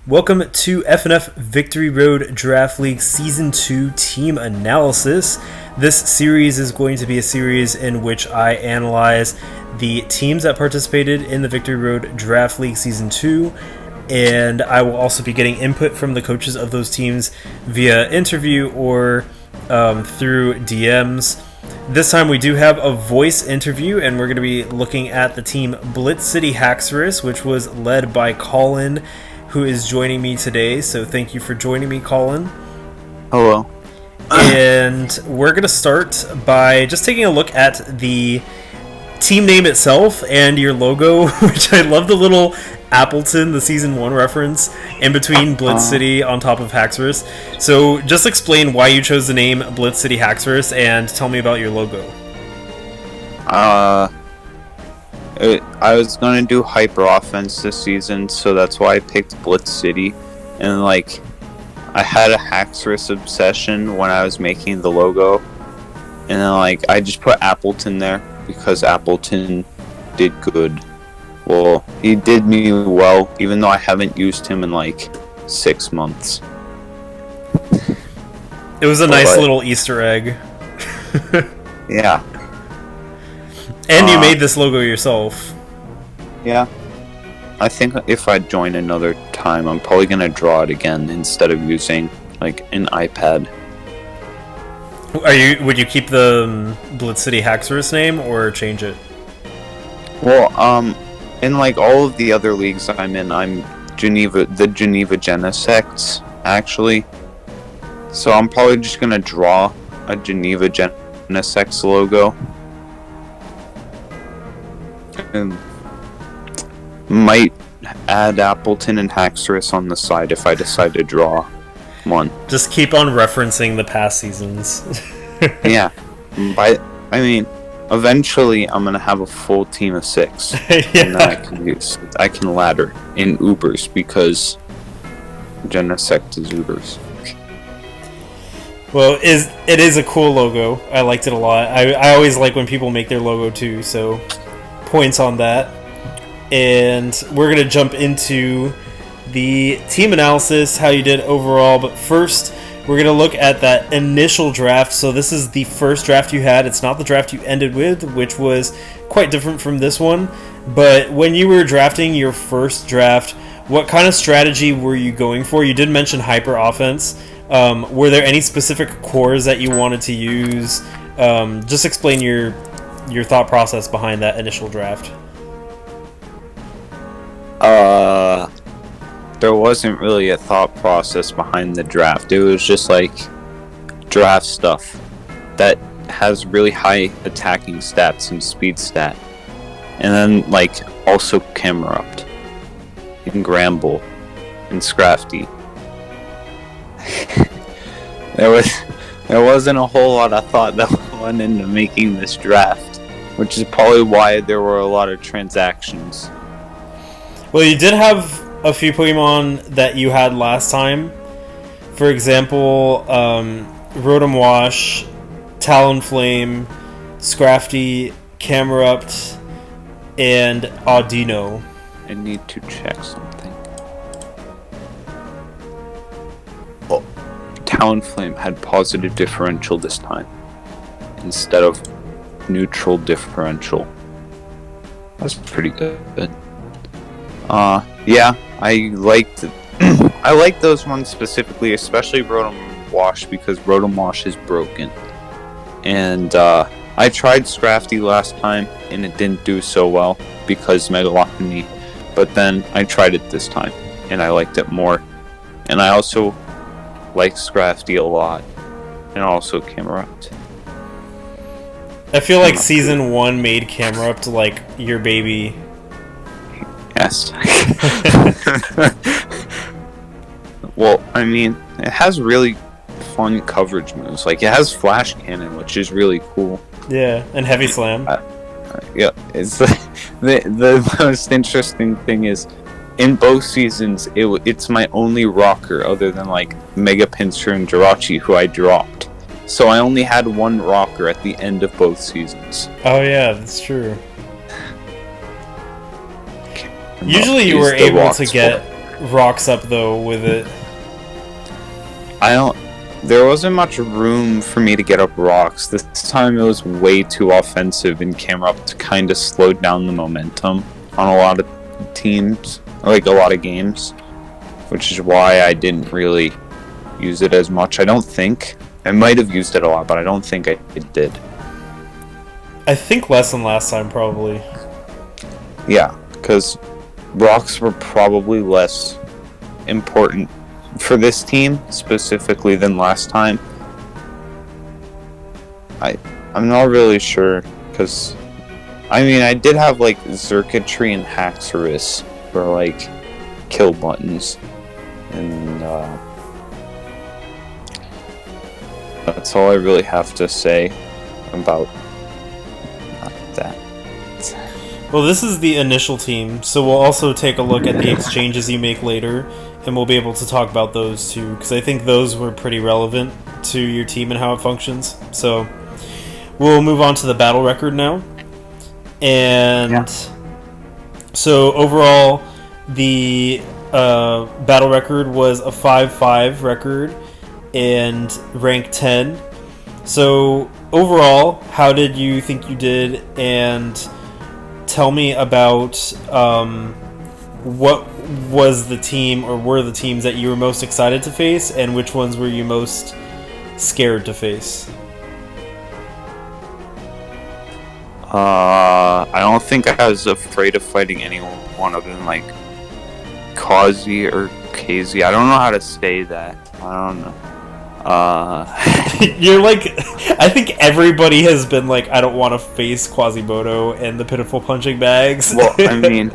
Welcome to FNF Victory Road Draft League Season 2 Team Analysis. This series is going to be a series in which I analyze the teams that participated in the Victory Road Draft League Season 2, and I will also be getting input from the coaches of those teams via interview or through DMs. This time we do have a voice interview, and we're going to be looking at the team Blitz City Haxorus, which was led by Colin, who is joining me today. So thank you for joining me, Colin. Hello. And we're going to start by just taking a look at the team name itself and your logo, which I love the little Appleton, the Season 1 reference, in between Blitz City on top of Haxorus. So just explain why you chose the name Blitz City Haxorus and tell me about your logo. I was going to do hyper offense this season, so that's why I picked Blitz City. And, I had a Haxorus obsession when I was making the logo. And then, I just put Appleton there because Appleton did good. Well, he did me well, even though I haven't used him in, 6 months. It was a nice little Easter egg. Yeah. And you made this logo yourself. Yeah. I think if I join another time, I'm probably going to draw it again instead of using, an iPad. Would you keep the Blitz City Haxorus name or change it? Well, in all of the other leagues I'm in, I'm the Geneva Genesects, actually. So I'm probably just going to draw a Geneva Genesects logo. And might add Appleton and Haxorus on the side if I decide to draw one. Just keep on referencing the past seasons. Yeah. Eventually I'm gonna have a full team of 6. Yeah. And then I can ladder in Ubers because Genesect is Ubers. Well, it is a cool logo. I liked it a lot. I always like when people make their logo too, so points on that. And we're going to jump into the team analysis, how you did overall. But first, we're going to look at that initial draft. So this is the first draft you had. It's not the draft you ended with, which was quite different from this one. But when you were drafting your first draft, what kind of strategy were you going for? You did mention hyper offense. Were there any specific cores that you wanted to use? Just explain your thought process behind that initial draft. There wasn't really a thought process behind the draft. It was just draft stuff that has really high attacking stats and speed stat. And then also Camerupt and Gramble and Scrafty. There wasn't a whole lot of thought that went into making this draft, which is probably why there were a lot of transactions. Well, you did have a few Pokemon that you had last time. For example, Rotom Wash, Talonflame, Scrafty, Camerupt, and Audino. I need to check something. Oh, Talonflame had positive differential this time instead of neutral differential. That's pretty good. Yeah, I liked I like those ones specifically, especially Rotom Wash, because Rotom Wash is broken. And I tried Scrafty last time and it didn't do so well because Megalophony, but then I tried it this time and I liked it more. And I also like Scrafty a lot, and also Camerupt. I feel like Season 1 made Camerupt like your baby. Yes. Well, it has really fun coverage moves. It has Flash Cannon, which is really cool. Yeah, and Heavy Slam. Yeah, it's the most interesting thing is, in both seasons, it's my only rocker other than Mega Pinscher and Jirachi, who I dropped. So I only had one rocker at the end of both seasons. Oh yeah, that's true. Usually you were able to get rocks up though with it. I don't. There wasn't much room for me to get up rocks. This time it was way too offensive and came up to kind of slow down the momentum on a lot of teams, like a lot of games, which is why I didn't really use it as much. I don't think. I might have used it a lot, but I don't think I did. I think less than last time, probably. Yeah, because rocks were probably less important for this team specifically than last time. I'm not really sure, because I mean I did have like Circuitry and Haxorus for like kill buttons, and that's all I really have to say about that. Well, this is the initial team, so we'll also take a look at the exchanges you make later, and we'll be able to talk about those too, because I think those were pretty relevant to your team and how it functions. So we'll move on to the battle record now. And so overall, the battle record was a 5-5 record and rank 10. So overall, how did you think you did? And tell me about what was the team, or were the teams that you were most excited to face, and which ones were you most scared to face? I don't think I was afraid of fighting anyone other than like Kazi or Kazi. I don't know how to say that. I don't know. You're like, I think everybody has been like, I don't want to face Quasimodo and the pitiful punching bags. Well, I mean,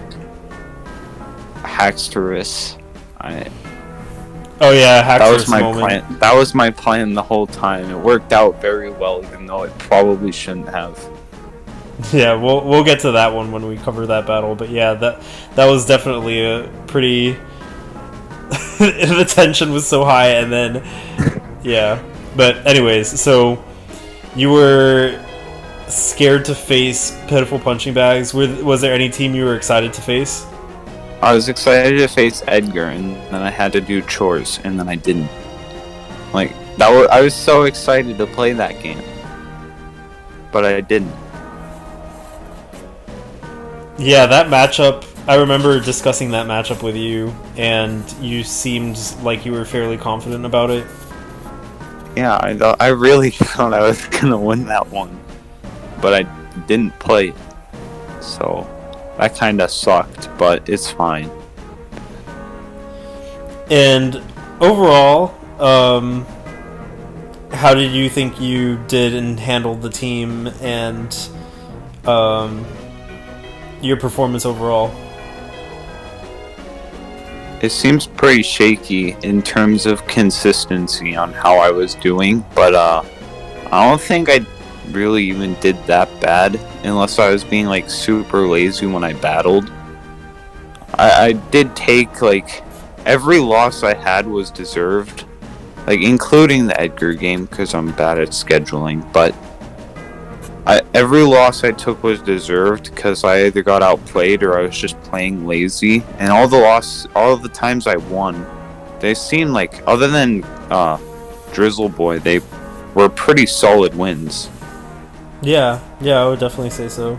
Haxorus. Oh yeah, Haxorus that was my moment. plan. That was my plan the whole time. It worked out very well, even though it probably shouldn't have. Yeah, we'll get to that one when we cover that battle. But yeah, that was definitely a pretty. The tension was so high, and then yeah. But anyways, so you were scared to face pitiful punching bags. Was there any team you were excited to face? I was excited to face Edgar, and then I had to do chores, and then I didn't. Like I was so excited to play that game, but I didn't. Yeah, that matchup, I remember discussing that matchup with you, and you seemed like you were fairly confident about it. Yeah, I really thought I was gonna win that one, but I didn't play, so that kinda sucked, but it's fine. And overall, how did you think you did and handled the team, and your performance overall? It seems pretty shaky in terms of consistency on how I was doing, but I don't think I really even did that bad, unless I was being like super lazy when I battled. I did take like every loss I had was deserved, like including the Edgar game because I'm bad at scheduling, but every loss I took was deserved because I either got outplayed or I was just playing lazy. And all the times I won, they seemed like, other than Drizzle Boy, they were pretty solid wins. Yeah, I would definitely say so.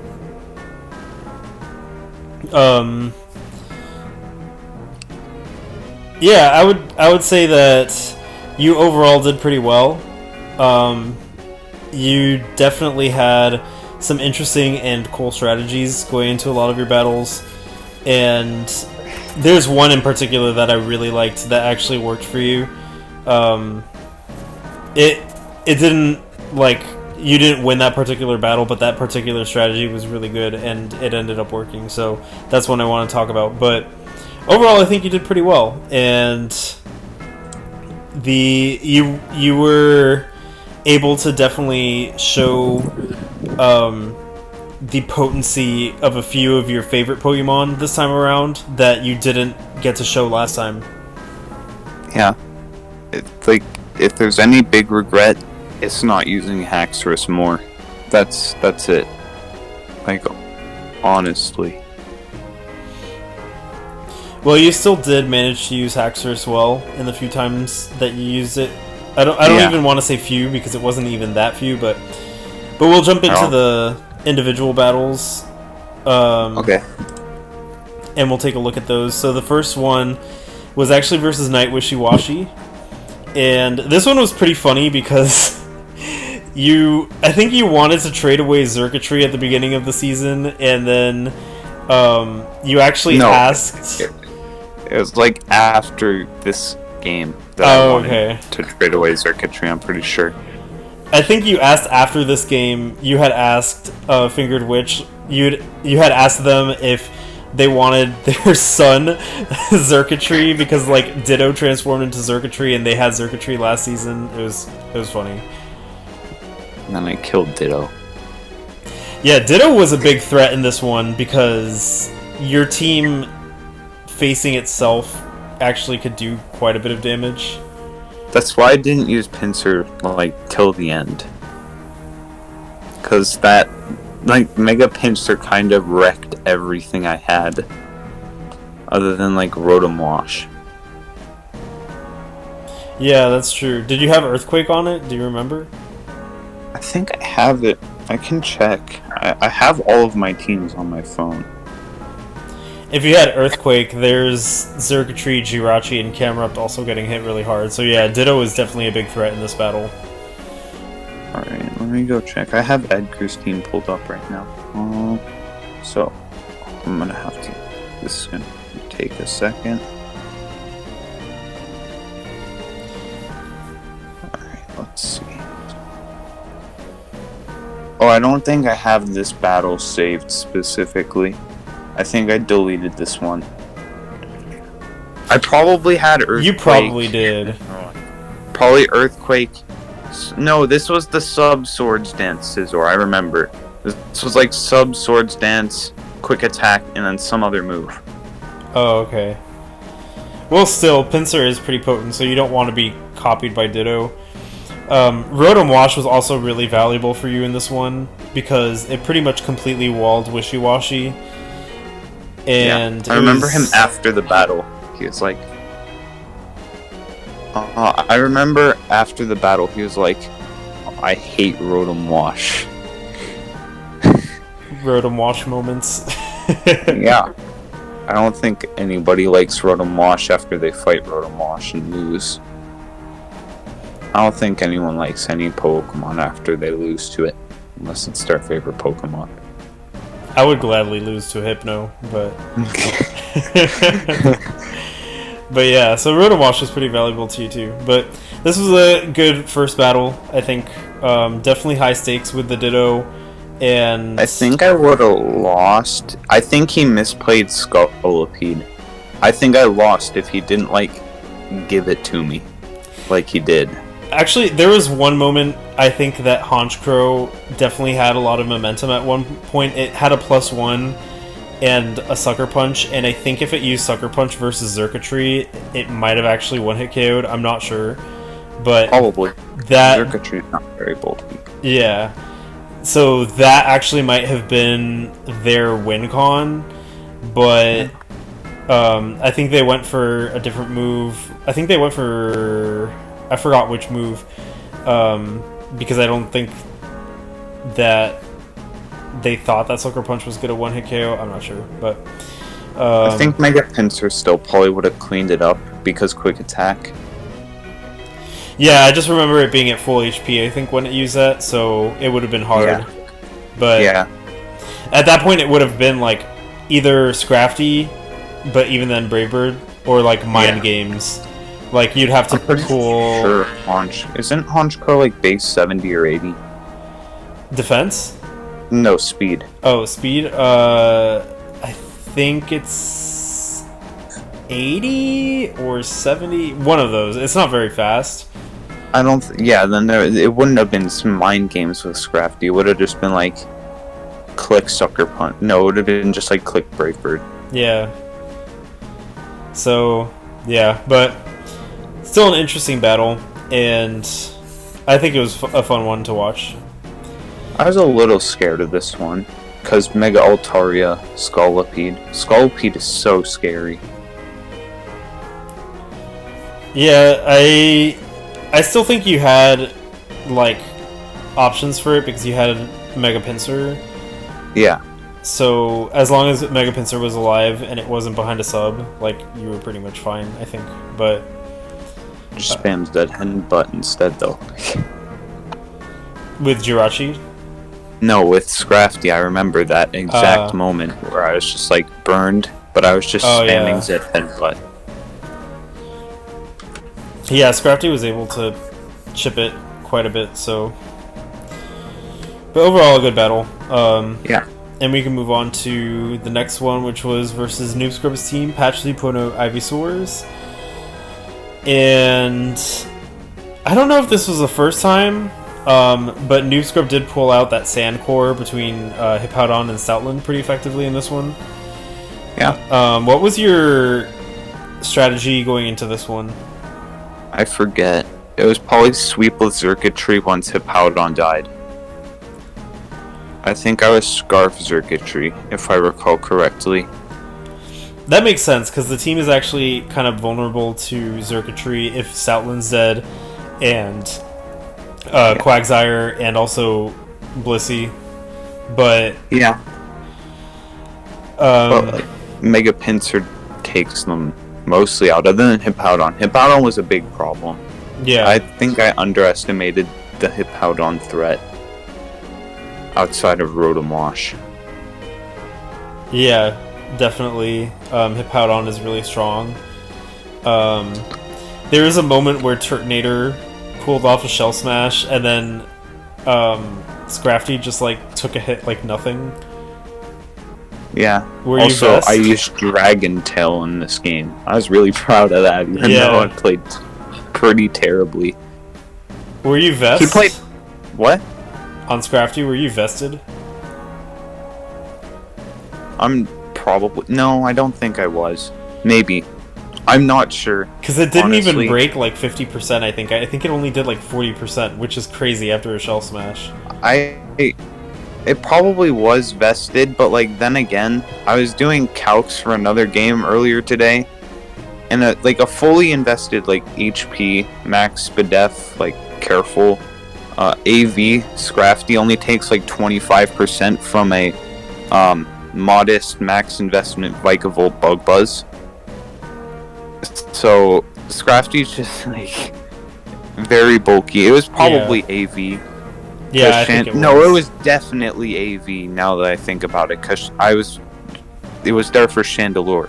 Yeah, I would say that you overall did pretty well. You definitely had some interesting and cool strategies going into a lot of your battles, and there's one in particular that I really liked that actually worked for you. It didn't, like, you didn't win that particular battle, but that particular strategy was really good and it ended up working, so that's one I want to talk about. But overall, I think you did pretty well, and you were able to definitely show the potency of a few of your favorite Pokemon this time around that you didn't get to show last time. Yeah. It's like, if there's any big regret, it's not using Haxorus more. That's it. Like, honestly. Well, you still did manage to use Haxorus well in the few times that you used it. I don't even want to say few because it wasn't even that few, but we'll jump into the individual battles. Okay. And we'll take a look at those. So the first one was actually versus Night Wishy-Washy. And this one was pretty funny because I think you wanted to trade away Xurkitree at the beginning of the season, and then you actually asked... It was like after this game that I wanted to trade away Xurkitree, I'm pretty sure. I think you asked after this game, you had asked Fingered Witch, you had asked them if they wanted their son Xurkitree because like Ditto transformed into Xurkitree and they had Xurkitree last season. It was funny. And then I killed Ditto. Yeah, Ditto was a big threat in this one because your team facing itself actually could do quite a bit of damage. That's why I didn't use Pinsir like till the end. Cause that Mega Pinsir kind of wrecked everything I had. Other than like Rotom Wash. Yeah, that's true. Did you have Earthquake on it? Do you remember? I think I have it. I can check. I have all of my teams on my phone. If you had Earthquake, there's Xurkitree, Jirachi, and Camerupt also getting hit really hard. So yeah, Ditto is definitely a big threat in this battle. Alright, let me go check. I have Edgar's team pulled up right now. So, I'm gonna have to... This is gonna take a second. Alright, let's see. Oh, I don't think I have this battle saved specifically. I think I deleted this one. I probably had Earthquake. You probably did. Probably Earthquake. No, this was the Sub Swords Dance Scizor, I remember. This was like Sub Swords Dance, Quick Attack, and then some other move. Oh, okay. Well, still, Pinsir is pretty potent, so you don't want to be copied by Ditto. Rotom Wash was also really valuable for you in this one, because it pretty much completely walled Wishy-Washy. And I remember him after the battle. He was like... I remember after the battle, he was like, I hate Rotom Wash. Rotom Wash moments. Yeah. I don't think anybody likes Rotom Wash after they fight Rotom Wash and lose. I don't think anyone likes any Pokemon after they lose to it. Unless it's their favorite Pokemon. I would gladly lose to a Hypno, but... But yeah, so Rotom Wash was pretty valuable to you too. But this was a good first battle, I think. Definitely high stakes with the Ditto, and... I think I would have lost. I think he misplayed Scolipede. I think I lost if he didn't, like, give it to me. Like he did. Actually, there was one moment, I think, that Honchkrow definitely had a lot of momentum at one point. It had a +1 and a Sucker Punch, and I think if it used Sucker Punch versus Xurkitree, it might have actually one-hit KO'd. I'm not sure. But probably. That Xurkitree's not very bulky. Yeah. So that actually might have been their win con, but I think they went for a different move. I think they went for... I forgot which move, because I don't think that they thought that Sucker Punch was good at one-hit KO. I'm not sure, but... I think Mega Pinsir still probably would have cleaned it up, because Quick Attack. Yeah, I just remember it being at full HP, I think, when it used that, so it would have been hard. Yeah. But yeah. At that point, it would have been, like, either Scrafty, but even then Brave Bird, or, like, Mind Games. Like, you'd have to pull... Sure, Isn't Honchkrow, like, base 70 or 80? Defense? No, speed. Oh, speed? I think it's 80 or 70. One of those. It's not very fast. I don't... yeah, then it wouldn't have been some mind games with Scrafty. It would have just been like... click Sucker Punch. No, it would have been just like click Brave Bird. Yeah. So, yeah, but... still an interesting battle, and I think it was a fun one to watch. I was a little scared of this one, because Mega Altaria, Scolipede. Scolipede is so scary. Yeah, I still think you had like options for it because you had Mega Pinsir. Yeah. So as long as Mega Pinsir was alive and it wasn't behind a sub, like you were pretty much fine, I think. But Just spams that headbutt instead, though. with Jirachi, No, with Scrafty, I remember that exact moment where I was just like burned, but I was just spamming Z headbutt. yeah, Scrafty was able to chip it quite a bit. So, but overall, a good battle. Yeah. And we can move on to the next one, which was versus Noob Scrub's team, Patch 3.0 Ivysaurs. And I don't know if this was the first time, but Noob Scrub did pull out that Sand Core between Hippowdon and Stoutland pretty effectively in this one. Yeah. What was your strategy going into this one? I forget. It was probably sweep with Circuitry once Hippowdon died. I think I was Scarf Circuitry, if I recall correctly. That makes sense, because the team is actually kind of vulnerable to Circuitry if Stoutland's dead, and Quagsire, and also Blissey. But yeah, but Mega Pinsir takes them mostly out, other than Hippowdon. Hippowdon was a big problem. Yeah, I think I underestimated the Hippowdon threat outside of Rotom Wash. Yeah, definitely. Hippowdon is really strong. There is a moment where Turtonator pulled off a Shell Smash, and then Scrafty just like took a hit like nothing. Yeah. Were also, you Vest? I used Dragon Tail in this game. I was really proud of that, even though I played pretty terribly. Were you Vest? He played... What? On Scrafty, were you vested? I'm probably... No, I don't think I was. Maybe. I'm not sure. Because it didn't honestly. even break like 50%, I think. I think it only did like 40%, which is crazy after a Shell Smash. It probably was vested, but like then again, I was doing calcs for another game earlier today, and a fully invested like HP, max Spadef, like careful, AV Scrafty only takes like 25% from a modest max investment Vikavolt Bug Buzz. So Scrafty's just like very bulky. It was probably AV. Yeah, I think it was. No, it was definitely AV. Now that I think about it, because it was there for Chandelure.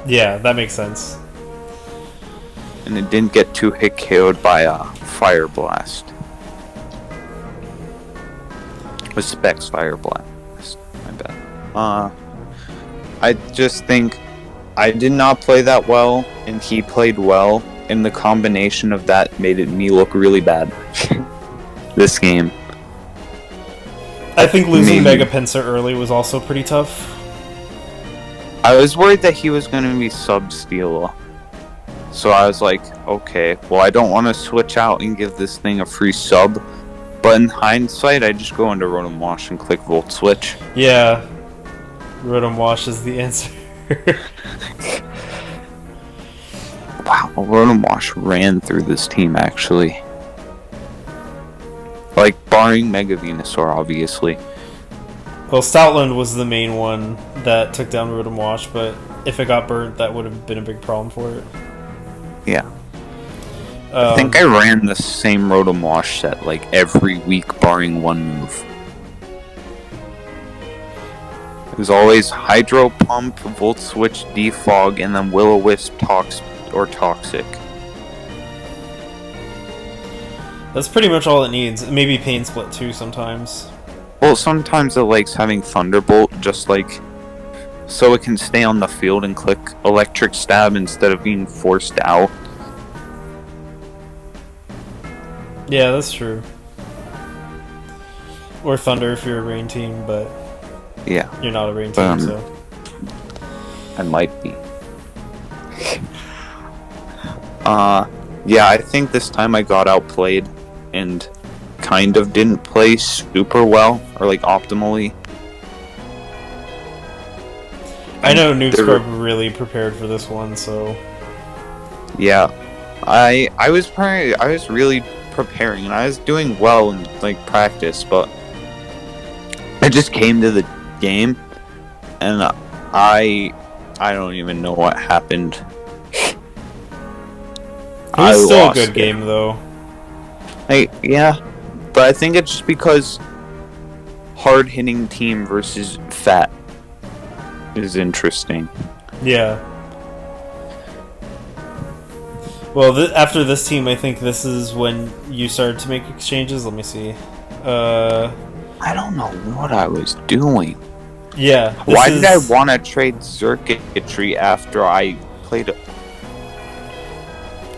Yeah, that makes sense. And it didn't get too hit KO'd by a Fire Blast. It was Specs Fire Blast. My bad. I just think I did not play that well, and he played well. And the combination of that made me look really bad this game. I think losing Mega Pinsir early was also pretty tough. I was worried that he was going to be sub-steal. So I was like, okay, well I don't want to switch out and give this thing a free sub. But in hindsight, I just go into Rotom Wash and click Volt Switch. Yeah. Rotom Wash is the answer. Wow, Rotom Wash ran through this team, actually. Like, barring Mega Venusaur, obviously. Well, Stoutland was the main one that took down Rotom Wash, but if it got burnt, that would have been a big problem for it. Yeah. I think I ran the same Rotom Wash set, like, every week, barring one move. It was always Hydro Pump, Volt Switch, Defog, and then Will-O-Wisp, Toxic. That's pretty much all it needs. Maybe Pain Split too sometimes. Well, sometimes it likes having Thunderbolt, just like so it can stay on the field and click Electric Stab instead of being forced out. Yeah, that's true. Or Thunder if you're a rain team, but yeah, you're not a rain team, so I might be. Yeah, I think this time I got outplayed and kind of didn't play super well, or like optimally. I know Noob Scrub really prepared for this one, so... Yeah, I was really preparing and I was doing well in like practice, but I just came to the game and I don't even know what happened. It I was still a lost good it. game, though. Yeah, but I think it's just because hard hitting team versus fat is interesting. Yeah. Well, after this team, I think this is when you started to make exchanges. Let me see. I don't know what I was doing. Yeah. Why did I want to trade circuitry after I played?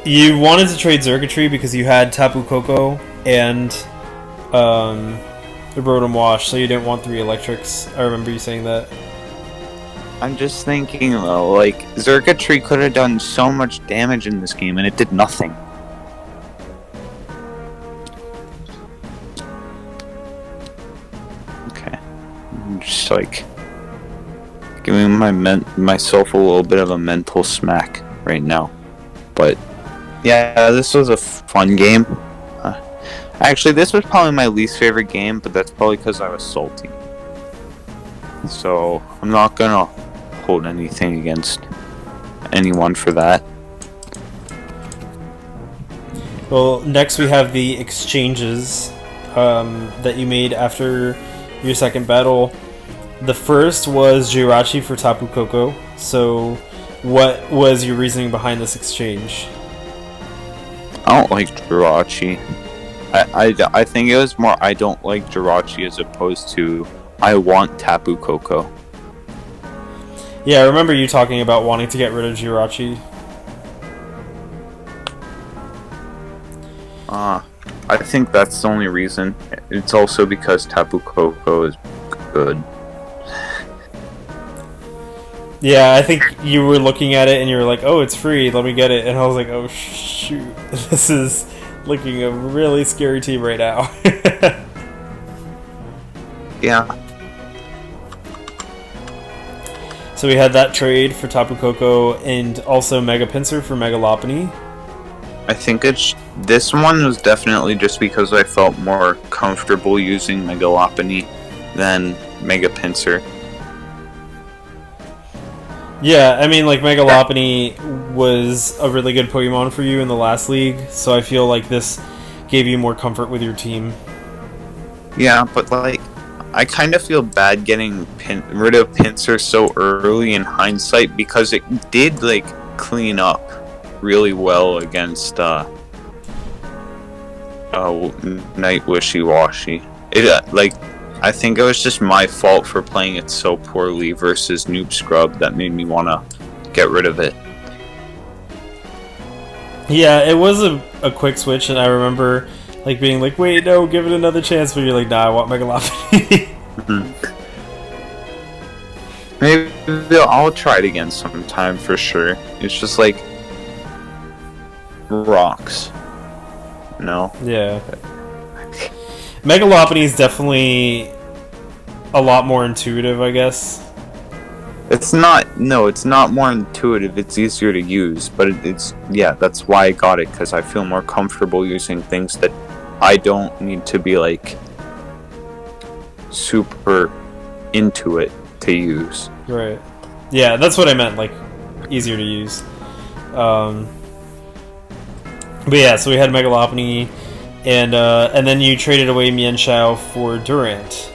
You wanted to trade circuitry because you had Tapu Koko and the Rotom Wash, so you didn't want 3 electrics. I remember you saying that. I'm just thinking though, like circuitry could have done so much damage in this game, and it did nothing. Okay, I'm just like giving myself a little bit of a mental smack right now, but yeah, this was a fun game. Actually, this was probably my least favorite game, but that's probably because I was salty. So I'm not gonna hold anything against anyone for that. Well, next we have the exchanges that you made after your second battle. The first was Jirachi for Tapu Koko. So, what was your reasoning behind this exchange? I don't like Jirachi. I think it was more I don't like Jirachi as opposed to I want Tapu Koko. Yeah, I remember you talking about wanting to get rid of Jirachi. I think that's the only reason. It's also because Tapu Koko is good. Yeah, I think you were looking at it and you were like, oh, it's free, let me get it. And I was like, oh, shoot. This is looking a really scary team right now. Yeah. So we had that trade for Tapu Koko and also Mega Pinsir for Mega Lopunny. I think this one was definitely just because I felt more comfortable using Mega Lopunny than Mega Pinsir. Yeah, I mean, like, Mega Lopunny was a really good Pokemon for you in the last league, so I feel like this gave you more comfort with your team. Yeah, but like, I kind of feel bad getting rid of Pinsir so early in hindsight because it did like clean up really well against Night Wishy Washy. It like I think it was just my fault for playing it so poorly versus Noob Scrub that made me want to get rid of it. Yeah, it was a quick switch, and I remember like being like, wait, no, give it another chance, but you're like, nah, I want Mega Lopunny. Maybe I'll try it again sometime for sure. It's just like rocks. No? Yeah. Mega Lopunny is definitely a lot more intuitive, I guess. It's not more intuitive, it's easier to use, but it's yeah, that's why I got it, because I feel more comfortable using things that I don't need to be like super into it to use. Right. Yeah, that's what I meant, like, easier to use. But yeah, so we had Mega Lopunny, and then you traded away Mienshao for Durant.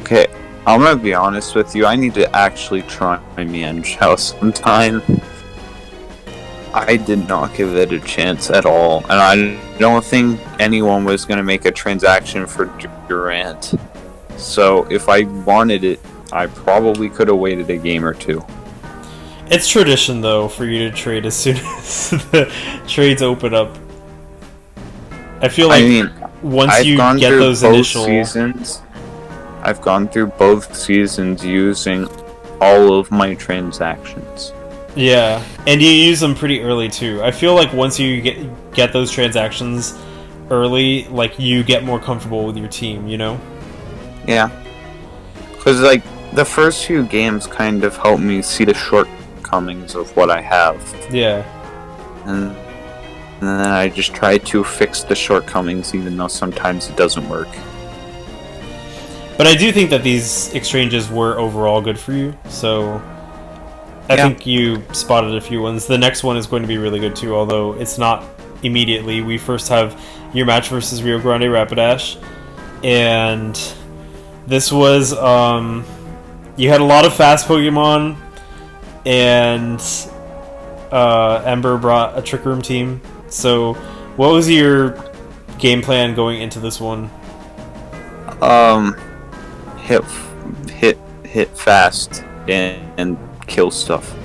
Okay, I'm gonna be honest with you, I need to actually try Mienshao sometime. I did not give it a chance at all, and I don't think anyone was gonna make a transaction for Durant. So if I wanted it, I probably could have waited a game or two. It's tradition, though, for you to trade as soon as the trades open up. I feel like once you get those initial seasons, I've gone through both seasons using all of my transactions. Yeah, and you use them pretty early too. I feel like once you get those transactions early, like you get more comfortable with your team, you know? Yeah, because like the first few games kind of helped me see the shortcomings of what I have. Yeah. And then I just try to fix the shortcomings, even though sometimes it doesn't work. But I do think that these exchanges were overall good for you, so I think you spotted a few ones. The next one is going to be really good too, although it's not immediately. We first have your match versus Rio Grande Rapidash, and this was, you had a lot of fast Pokemon, and Ember brought a Trick Room team. So what was your game plan going into this one? Hit fast and kill stuff.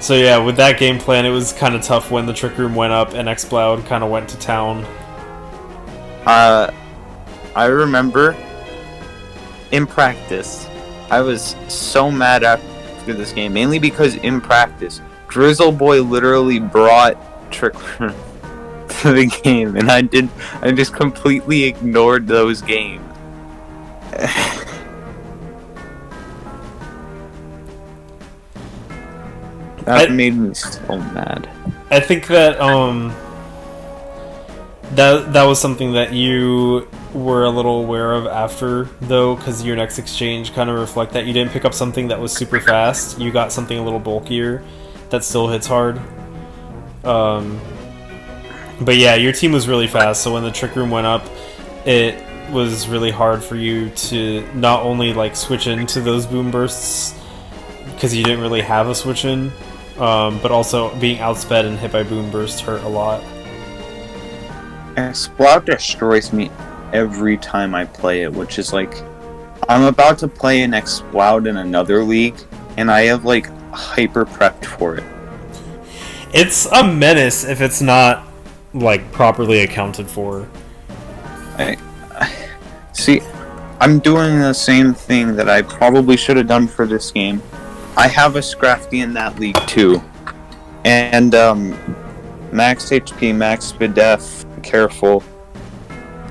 So yeah, with that game plan, it was kind of tough when the Trick Room went up and Exploud kind of went to town. I remember in practice, I was so mad after this game, mainly because in practice, Drizzle Boy literally brought Trick Room to the game, and I just completely ignored those games. That made me so mad. I think that that was something that you were a little aware of after, though, because your next exchange kind of reflect that you didn't pick up something that was super fast. You got something a little bulkier that still hits hard. But yeah, your team was really fast, so when the Trick Room went up, it was really hard for you to not only like switch into those boom bursts because you didn't really have a switch in, but also being outsped and hit by boom burst hurt a lot. Exploud destroys me every time I play it, which is like, I'm about to play an Exploud in another league, and I have like hyper prepped for it. It's a menace if it's not like properly accounted for. See, I'm doing the same thing that I probably should have done for this game. I have a Scrafty in that league too, and max HP, max speed def, careful,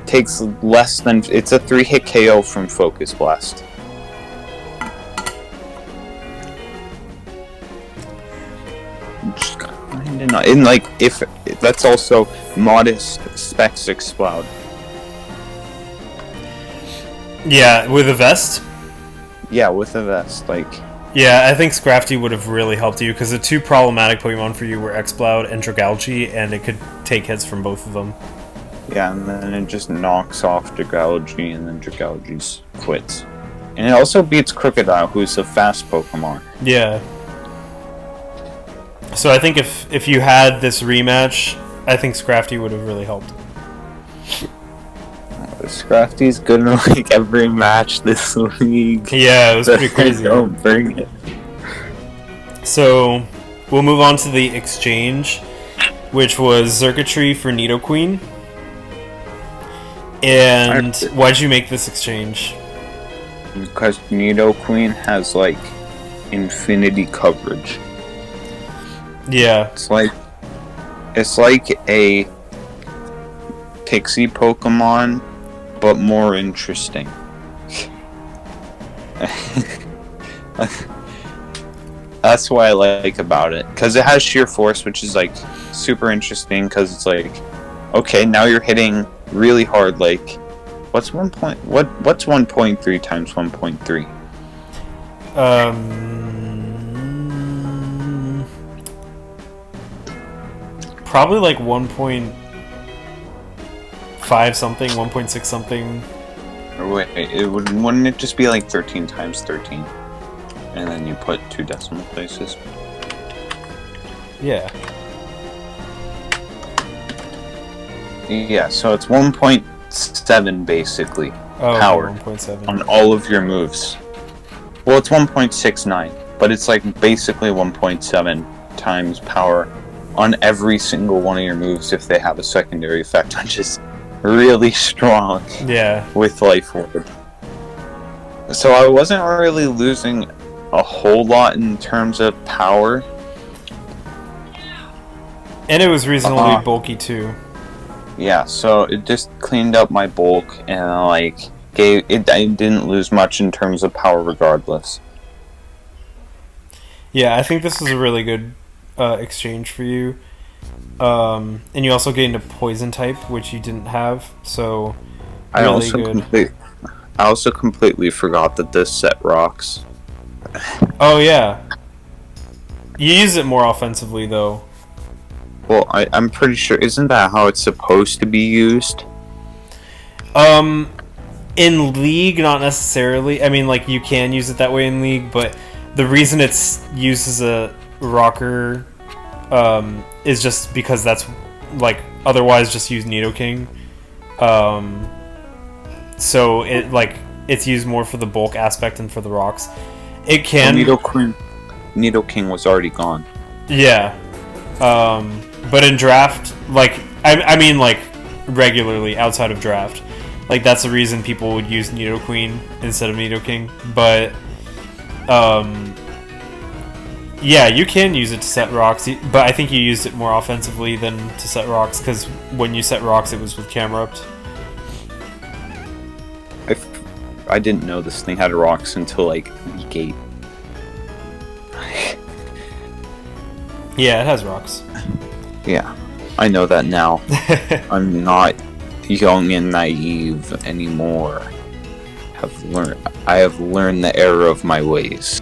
takes less than, it's a 3-hit KO from Focus Blast. Just kinda not, and like, if that's also modest specs Exploud. Yeah, with a vest? Yeah, with a vest, like... Yeah, I think Scrafty would have really helped you, because the two problematic Pokemon for you were Exploud and Dragalge, and it could take hits from both of them. Yeah, and then it just knocks off Dragalge, and then Dragalge quits. And it also beats Crocodile, who's a fast Pokemon. Yeah. So I think if you had this rematch, I think Scrafty would have really helped. Scrafty's good in like every match this league. Yeah, it was pretty crazy. Don't bring it. So we'll move on to the exchange, which was Circuitry for Nidoqueen. And why'd you make this exchange? Because Nidoqueen has like infinity coverage. Yeah. It's like a Pixie Pokemon, but more interesting. That's what I like about it, because it has sheer force, which is like super interesting, because it's like, okay, now you're hitting really hard. Like, what's 1.3 times 1.3? Probably like 1.5 something, 1.6 something. Or wait, wouldn't it just be like 13 times 13? And then you put 2 decimal places? Yeah. Yeah, so it's 1.7 basically power 1.7 on all of your moves. Well, it's 1.69, but it's like basically 1.7 times power on every single one of your moves if they have a secondary effect, which is really strong. Yeah. With Life Orb. So I wasn't really losing a whole lot in terms of power. And it was reasonably bulky too. Yeah, so it just cleaned up my bulk and like I didn't lose much in terms of power regardless. Yeah, I think this is a really good exchange for you. And you also gained a poison type, which you didn't have, so I really also good. I also completely forgot that this set rocks. Oh yeah, you use it more offensively though. Well, I'm pretty sure, isn't that how it's supposed to be used? Um, in League, not necessarily. I mean, like you can use it that way in League, but the reason it's used as a rocker is just because that's like otherwise just use Nidoking. Um, so it's used more for the bulk aspect and for the rocks. It can. Nidoking was already gone. Yeah. But in draft, like I mean like regularly outside of draft, like that's the reason people would use Nidoqueen instead of Nidoking. But yeah, you can use it to set rocks, but I think you used it more offensively than to set rocks because when you set rocks, it was with Camerupt. I didn't know this thing had rocks until like week 8. Yeah, it has rocks. Yeah, I know that now. I'm not young and naive anymore. I have learned the error of my ways.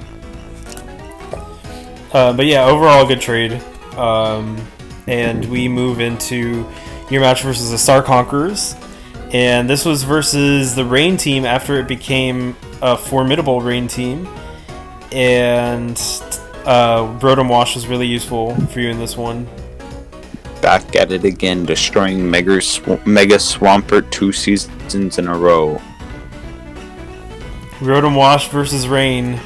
But yeah, overall good trade. And we move into your match versus the Star Conquerors. And this was versus the Rain team after it became a formidable Rain team. And Rotom Wash was really useful for you in this one. Back at it again, destroying Mega Swampert 2 seasons in a row. Rotom Wash versus Rain,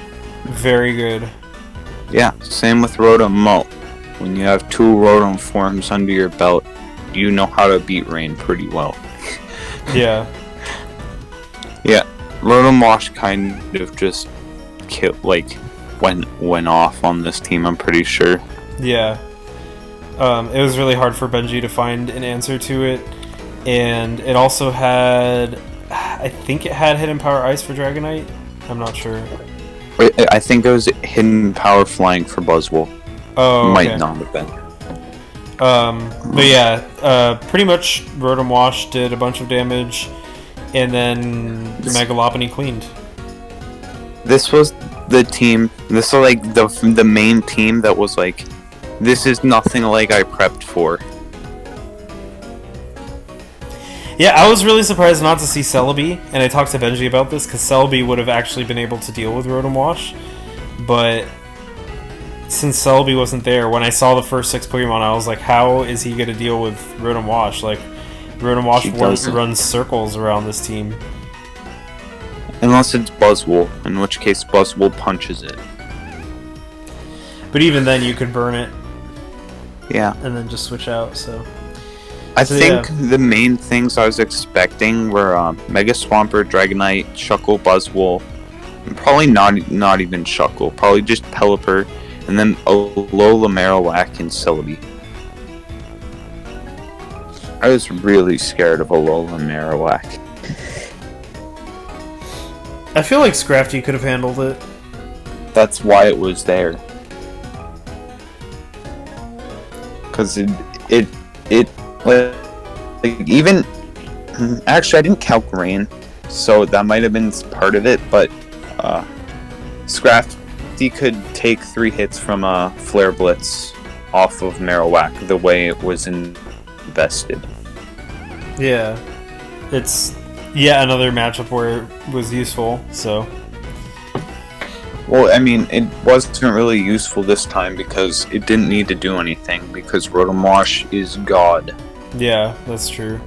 very good. Yeah, same with Rotom Moat. When you have 2 Rotom forms under your belt, you know how to beat Rain pretty well. Yeah. Yeah, Rotom Wash kind of just went off on this team, I'm pretty sure. Yeah. It was really hard for Benji to find an answer to it. And it also had... I think it had Hidden Power Ice for Dragonite? I'm not sure. I think it was Hidden Power Flying for Buzzwole. Oh, okay. Might not have been. But yeah, pretty much Rotom Wash did a bunch of damage, and then Mega Lopunny cleaned. This was the team. This was like the main team that was like, this is nothing like I prepped for. Yeah, I was really surprised not to see Celebi, and I talked to Benji about this because Celebi would have actually been able to deal with Rotom Wash, but since Celebi wasn't there, when I saw the first 6 Pokemon, I was like, how is he going to deal with Rotom Wash? Like, Rotom Wash runs circles around this team. Unless it's Buzzwole, in which case Buzzwole punches it. But even then, you could burn it. Yeah. And then just switch out, so... I think the main things I was expecting were Mega Swampert, Dragonite, Shuckle, Buzzwole, and probably not even Shuckle, probably just Pelipper, and then Alola, Marowak, and Celebi. I was really scared of Alola and Marowak. I feel like Scrafty could have handled it. That's why it was there. Because it like even actually I didn't calc Rain, so that might have been part of it, but Scrafty could take 3 hits from a Flare Blitz off of Marowak the way it was invested. Yeah. It's another matchup where it was useful, so... Well, I mean, it wasn't really useful this time because it didn't need to do anything because Rotom Wash is God. Yeah, that's true.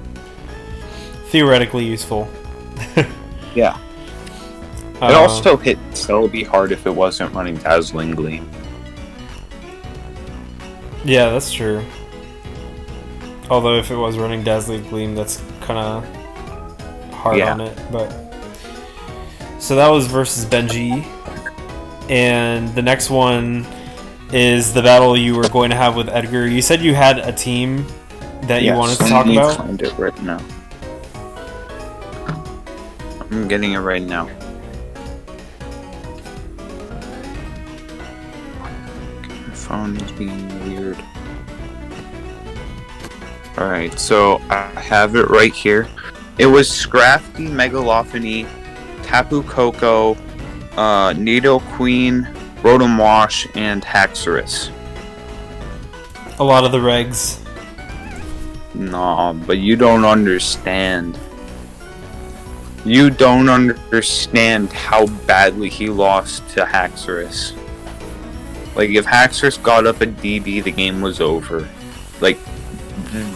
Theoretically useful. Yeah. It also hit Celebi hard if it wasn't running Dazzling Gleam. Yeah, that's true. Although if it was running Dazzling Gleam, that's kind of hard on it. But so that was versus Benji. And the next one is the battle you were going to have with Edgar. You said you had a team that you wanted to talk about? Find it right now. I'm getting it right now. phone is being weird. Alright, so I have it right here. It was Scrafty, Megalophony, Tapu Koko, Nidoqueen, Rotom Wash, and Haxorus. A lot of the regs. Nah, but you don't understand. You don't understand how badly he lost to Haxorus. Like, if Haxorus got up a DD, the game was over. Like,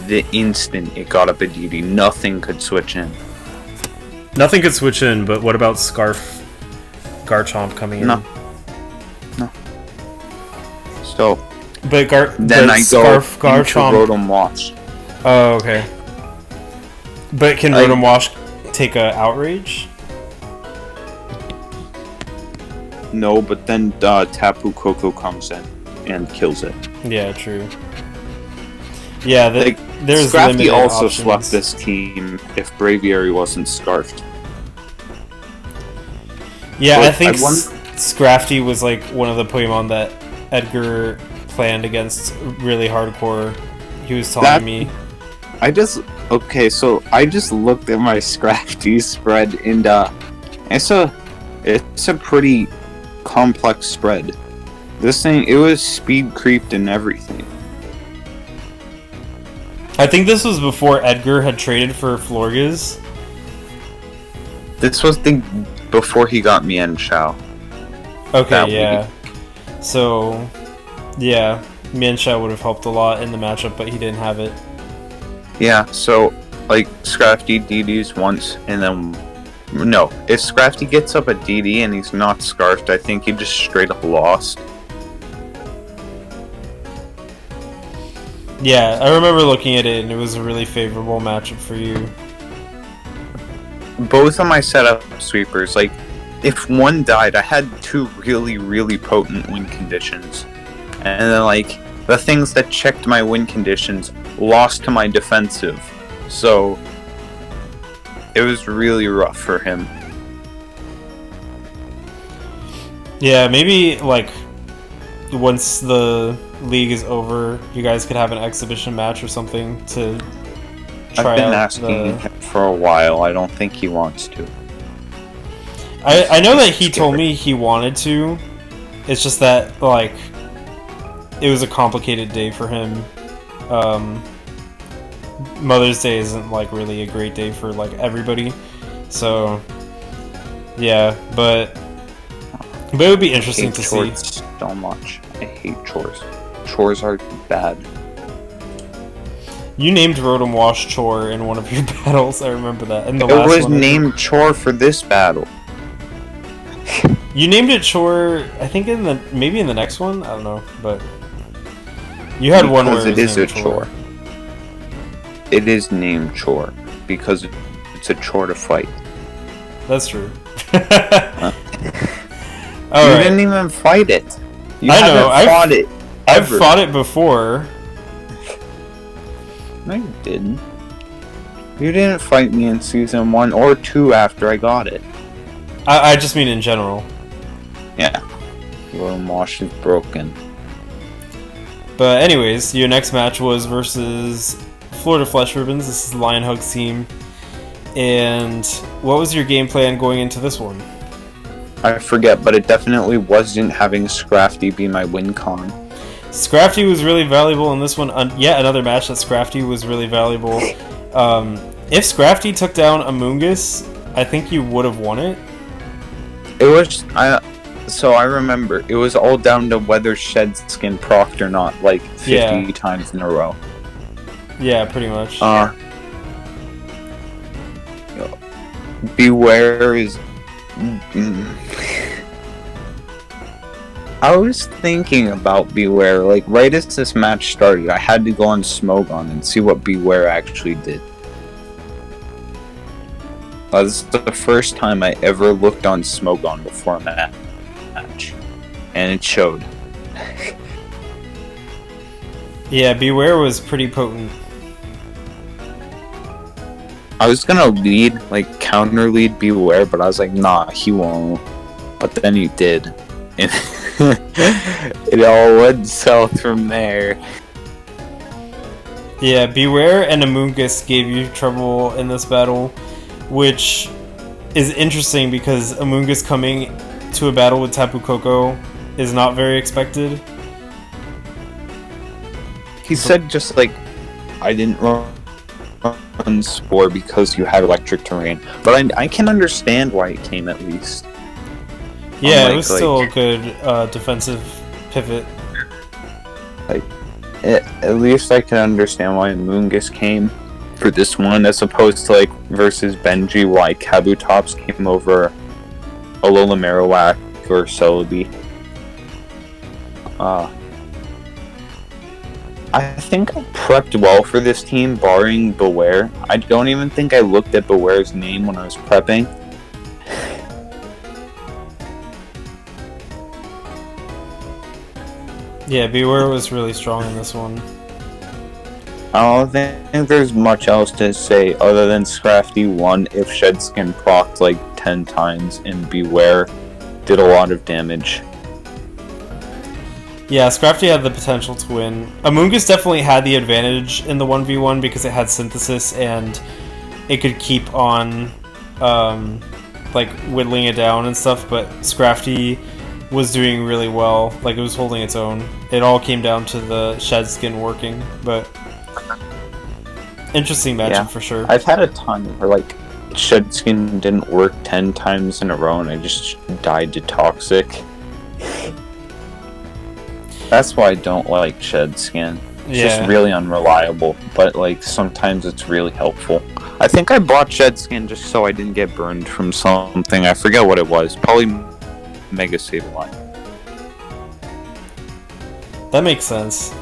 the instant it got up a DD, nothing could switch in. Nothing could switch in, but what about Garchomp coming in? No. So, But then I go into Garchomp. Rotom Wash. Oh, okay. But can Rotom Wash take a Outrage? No, but then Tapu Koko comes in and kills it. Yeah, true. Yeah, there's Scrafty limited also options. swept this team if Braviary wasn't scarfed. Yeah, But I think I won- Scrafty was like one of the Pokemon that Edgar planned against really hardcore. He was telling me. I just looked at my Scrafty spread and it's a pretty complex spread. This thing, it was speed creeped and everything. I think this was before Edgar had traded for Florges. This was before he got Mian Shao. Okay, yeah. So, yeah, Mienshao would have helped a lot in the matchup, but he didn't have it. Yeah, so, like, Scrafty DDs once, and then... No, if Scrafty gets up a DD and he's not scarfed, I think he just straight up lost. Yeah, I remember looking at it, and it was a really favorable matchup for you. Both of my setup sweepers, like, if one died, I had two really, really potent win conditions. And then, like, the things that checked my win conditions lost to my defensive. So, it was really rough for him. Yeah, maybe, like, once the league is over, you guys could have an exhibition match or something to try I've been out asking him for a while. I don't think he wants to. I know that he told me he wanted to. It's just that, like, it was a complicated day for him. Mother's Day isn't, like, really a great day for, like, everybody. So, yeah, but it would be interesting to see. So much. I hate chores. Chores are bad. You named Rotom Wash Chore in one of your battles. I remember that. In the It last was one, named Chore for this battle. You named it Chore. I think maybe in the next one. I don't know, but you had one where it is a named chore. It is named Chore because it's a chore to fight. That's true. You didn't even fight it. I know. I've fought it. I've fought it before. No, you didn't. You didn't fight me in season 1 or 2 after I got it. I just mean in general. Yeah. Rotom Wash is broken. But anyways, your next match was versus Florida Flesh Ribbons. This is the Lion Hugs team. And what was your game plan going into this one? I forget, but it definitely wasn't having Scrafty be my win con. Scrafty was really valuable in this one. Yet another match that Scrafty was really valuable. If Scrafty took down Amoonguss, I think you would have won it. It was... So I remember, it was all down to whether Shed Skin procced or not, like 50 times in a row. Yeah, pretty much. Beware is... I was thinking about Beware, like right as this match started, I had to go on Smogon and see what Beware actually did. This is the first time I ever looked on Smogon before a match, and it showed. Yeah, Beware was pretty potent. I was gonna lead, like counter lead Beware, but I was like, nah, he won't. But then he did. And It all went south from there. Yeah, Beware and Amoonguss gave you trouble in this battle, which is interesting because Amoonguss coming to a battle with Tapu Koko is not very expected. He said just like, I didn't run Spore because you had electric terrain, but I can understand why it came at least. Yeah, Unlike, it was still a good defensive pivot. At least I can understand why Moongus came for this one, as opposed to like versus Benji, why Kabutops came over Alola Marowak or Celebi. I think I prepped well for this team, barring Beware. I don't even think I looked at Beware's name when I was prepping. Yeah, Beware was really strong in this one. I don't think there's much else to say other than Scrafty won if Shedskin procced like 10 times and Beware did a lot of damage. Yeah, Scrafty had the potential to win. Amoonguss definitely had the advantage in the 1v1 because it had Synthesis and it could keep on like whittling it down and stuff, but Scrafty was doing really well. Like, it was holding its own. It all came down to the Shedskin working, but interesting matchup for sure. I've had a ton where like Shedskin didn't work 10 times in a row and I just died to Toxic. That's why I don't like Shedskin. It's just really unreliable, but like sometimes it's really helpful. I think I bought Shedskin just so I didn't get burned from something. I forget what it was. Probably Mega Sableye. That makes sense.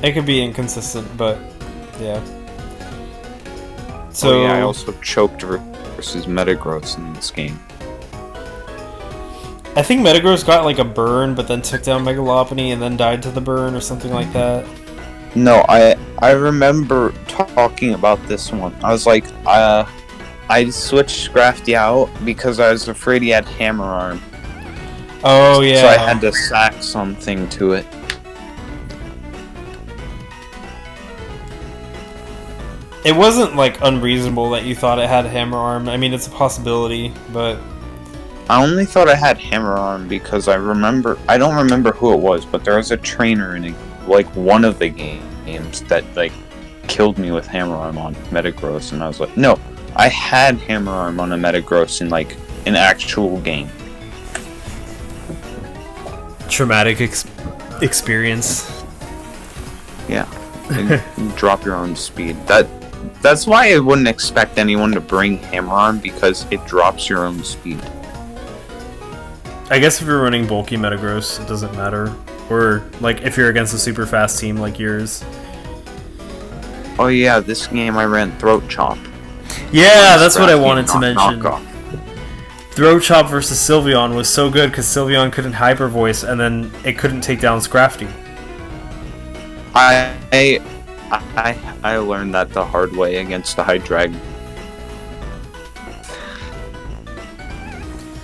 It could be inconsistent, but yeah. So I also choked versus Metagross in this game. I think Metagross got like a burn, but then took down Megalopoly and then died to the burn or something like that. No, I remember talking about this one. I was like, I switched Scrafty out because I was afraid he had Hammer Arm. Oh yeah. So I had to sack something to it. It wasn't like unreasonable that you thought it had Hammer Arm. I mean, it's a possibility, but I only thought I had Hammer Arm because I don't remember who it was, but there was a trainer in like one of the games that like killed me with Hammer Arm on Metagross, and I was like, no, I had Hammer Arm on a Metagross in like an actual game. traumatic experience. Yeah, and drop your own speed. That's why I wouldn't expect anyone to bring Hammer Arm, because it drops your own speed. I guess if you're running bulky Metagross, it doesn't matter. Or, like, if you're against a super fast team like yours. Oh yeah, this game I ran Throat Chop. Yeah, that's what I wanted to mention. Throat Chop versus Sylveon was so good because Sylveon couldn't Hyper Voice, and then it couldn't take down Scrafty. I learned that the hard way against the Hydreigon.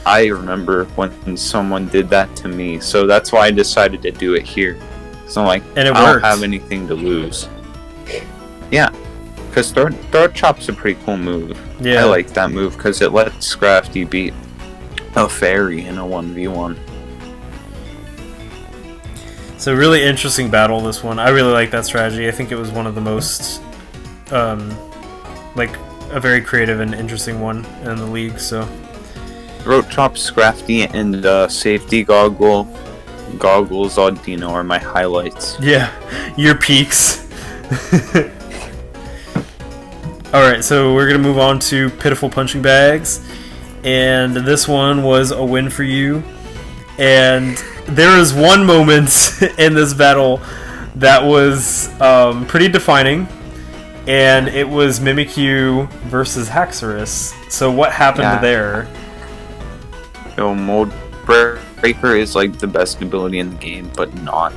I remember when someone did that to me, so that's why I decided to do it here. So I'm like, and I don't have anything to lose. Yeah, because Throat Chop's a pretty cool move. Yeah. I like that move because it lets Scrafty beat a fairy in a 1v1. So really interesting battle, this one. I really like that strategy. I think it was one of the most, like, a very creative and interesting one in the league, so. Throat Chop, Scrafty, and Safety Goggles Audino are my highlights. Yeah, your peaks. Alright, so we're going to move on to Pitiful Punching Bags. And this one was a win for you. And there is one moment in this battle that was pretty defining. And it was Mimikyu versus Haxorus. So what happened there? So Mold Breaker is like the best ability in the game, but not.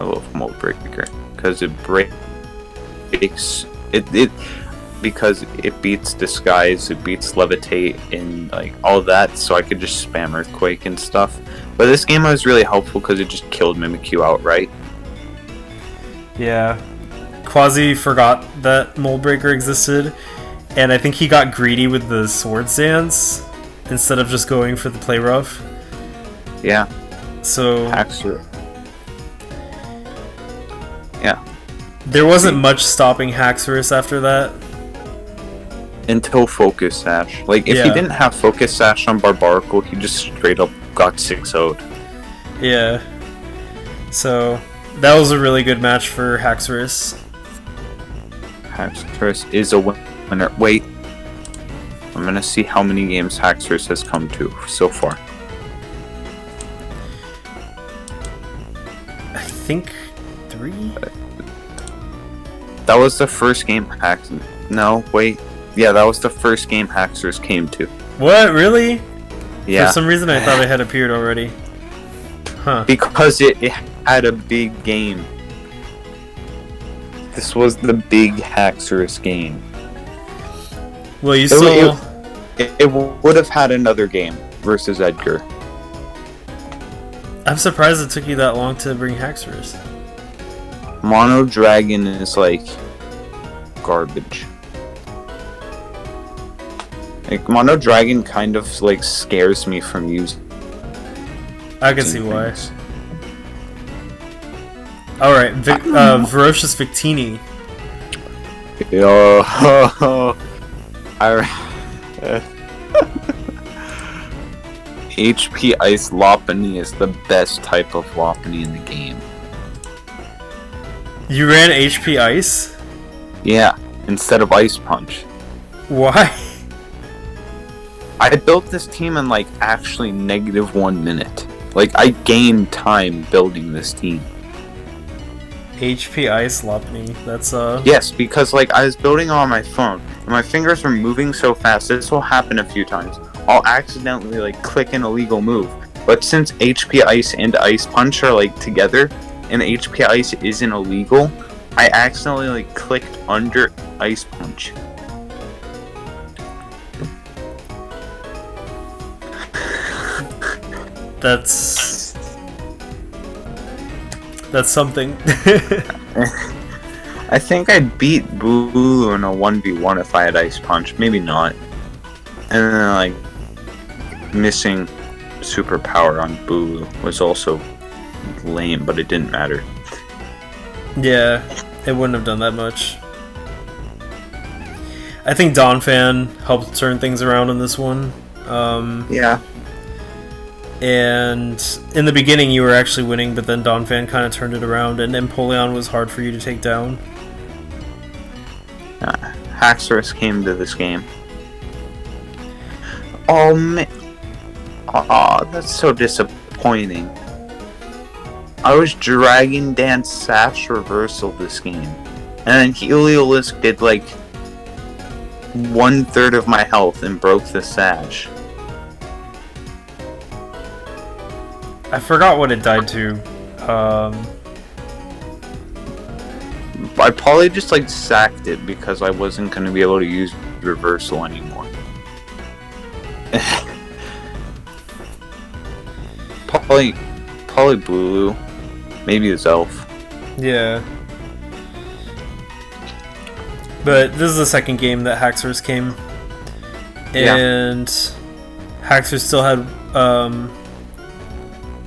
I love Mold Breaker because it breaks it. because it beats Disguise, it beats Levitate, and like all that, so I could just spam Earthquake and stuff. But this game was really helpful because it just killed Mimikyu outright. Yeah. Quasi forgot that Mold Breaker existed, and I think he got greedy with the Swords Dance instead of just going for the Play Rough. Yeah. So... Haxorus. Yeah. There wasn't much stopping Haxorus after that. Until Focus Sash. Like, if he didn't have Focus Sash on Barbaracle, he just straight up got 6-0'd. Yeah. So, that was a really good match for Haxorus. Haxorus is a winner. Wait. I'm gonna see how many games Haxorus has come to so far. I think 3? That was the first game No, wait. Yeah, that was the first game Haxorus came to. What? Really? Yeah. For some reason I thought it had appeared already. Huh. Because it had a big game. This was the big Haxorus game. Well, you still... It would have had another game versus Edgar. I'm surprised it took you that long to bring Haxorus. Mono Dragon is like garbage. Like Mono Dragon kind of like scares me from using. I can see why. Alright, Ferocious Victini. Yo, HP Ice Lopunny is the best type of Lopunny in the game. You ran HP Ice? Yeah, instead of Ice Punch. Why? I built this team in like actually -1 minute. Like I gained time building this team. HP Ice Lopunny, that's Yes, because like I was building on my phone and my fingers were moving so fast. This will happen a few times. I'll accidentally like click an illegal move. But since HP Ice and Ice Punch are like together and HP Ice isn't illegal, I accidentally like clicked under Ice Punch. That's something. I think I'd beat Boo in a 1v1 if I had Ice Punch. Maybe not. And then like missing superpower on Boo was also lame, but it didn't matter. Yeah, it wouldn't have done that much. I think Donphan helped turn things around in this one. Yeah. And in the beginning you were actually winning, but then Donphan kind of turned it around, and Empoleon was hard for you to take down. Haxorus came to this game. Oh man. Aw, that's so disappointing. I was Dragon Dance Sash Reversal this game. And then Heliolisk did like 1/3 of my health and broke the Sash. I forgot what it died to. I probably just like sacked it because I wasn't going to be able to use Reversal anymore. Probably Bulu. Maybe his elf. Yeah. But this is the second game that Haxorus came. And Haxorus still had